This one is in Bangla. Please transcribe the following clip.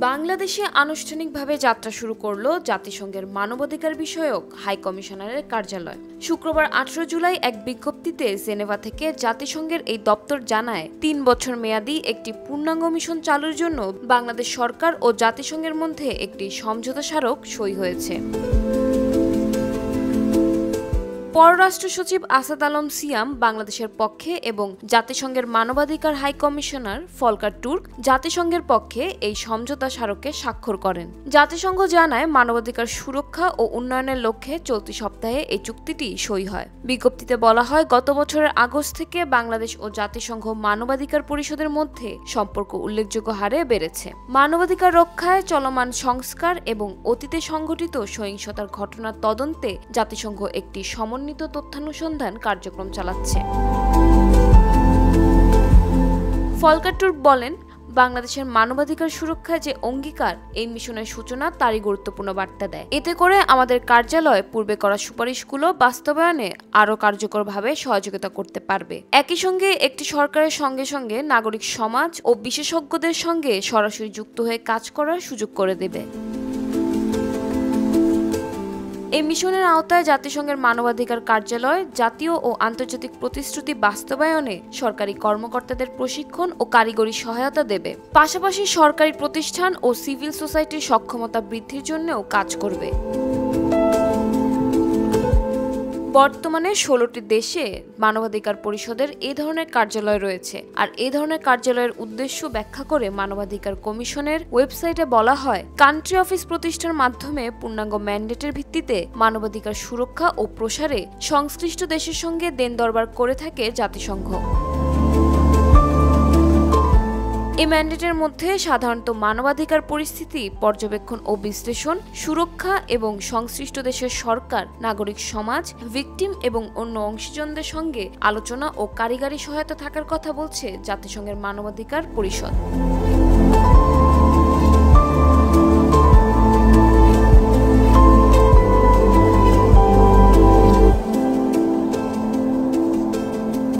বাংলাদেশে আনুষ্ঠানিকভাবে যাত্রা শুরু করলো জাতিসংঘের মানবাধিকার বিষয়ক হাই কমিশনারের কার্যালয়। শুক্রবার 18 জুলাই এক বিজ্ঞপ্তিতে জেনেভা থেকে জাতিসংঘের এই দপ্তর জানায়, 3 বছর মেয়াদী একটি পূর্ণাঙ্গ মিশন চালুর জন্য বাংলাদেশ সরকার ও জাতিসংঘের মধ্যে একটি সমঝোতা স্মারক সই হয়েছে। পররাষ্ট্র সচিব আসাদ আলম সিয়াম বাংলাদেশের পক্ষে এবং জাতিসংঘের মানবাধিকার হাই কমিশনার ফলকার তুর্ক জাতিসংঘের পক্ষে এই সমঝোতা স্মারকে স্বাক্ষর করেন। জাতিসংঘ জানায়, মানবাধিকার সুরক্ষা ও উন্নয়নের লক্ষ্যে চলতি সপ্তাহে এই চুক্তিটি সই হয়। বিজ্ঞপ্তিতে বলা হয়, গত বছরের আগস্ট থেকে বাংলাদেশ ও জাতিসংঘ মানবাধিকার পরিষদের মধ্যে সম্পর্ক উল্লেখযোগ্য হারে বেড়েছে। মানবাধিকার রক্ষায় চলমান সংস্কার এবং অতীতে সংঘটিত সহিংসতার ঘটনার তদন্তে জাতিসংঘ একটি সমন্বিত তথ্যানুসন্ধান কার্যক্রম চালাচ্ছে। ফলকার তুর্ক বলেন, বাংলাদেশের মানবাধিকার সুরক্ষায় যে অঙ্গীকার এই মিশনের সূচনা তারই গুরুত্বপূর্ণ বার্তা দেয়। এতে করে আমাদের কার্যালয় পূর্বে করা সুপারিশগুলো বাস্তবায়নে আরও কার্যকরভাবে সহযোগিতা করতে পারবে। একই সঙ্গে একটি সরকারের সঙ্গে সঙ্গে নাগরিক সমাজ ও বিশেষজ্ঞদের সঙ্গে সরাসরি যুক্ত হয়ে কাজ করার সুযোগ করে দেবে। এই মিশনের আওতায় জাতিসংঘের মানবাধিকার কার্যালয় জাতীয় ও আন্তর্জাতিক প্রতিশ্রুতি বাস্তবায়নে সরকারি কর্মকর্তাদের প্রশিক্ষণ ও কারিগরি সহায়তা দেবে। পাশাপাশি সরকারি প্রতিষ্ঠান ও সিভিল সোসাইটির সক্ষমতা বৃদ্ধির জন্যও কাজ করবে। বর্তমানে 16টি দেশে মানবাধিকার পরিষদের এই ধরনের কার্যালয় রয়েছে। আর এই ধরনের কার্যালয়ের উদ্দেশ্য ব্যাখ্যা করে মানবাধিকার কমিশনের ওয়েবসাইটে বলা হয়, কান্ট্রি অফিস প্রতিষ্ঠার মাধ্যমে পূর্ণাঙ্গ ম্যান্ডেটের ভিত্তিতে মানবাধিকার সুরক্ষা ও প্রসারে সংশ্লিষ্ট দেশের সঙ্গে দেন দরবার করে থাকে জাতিসংঘ। এই ম্যান্ডেটের মধ্যে সাধারণত মানবাধিকার পরিস্থিতি পর্যবেক্ষণ ও বিশ্লেষণ, সুরক্ষা এবং সংশ্লিষ্ট দেশের সরকার, নাগরিক সমাজ, ভিকটিম এবং অন্য অংশীজনদের সঙ্গে আলোচনা ও কারিগরি সহায়তা থাকার কথা বলছে জাতিসংঘের মানবাধিকার পরিষদ।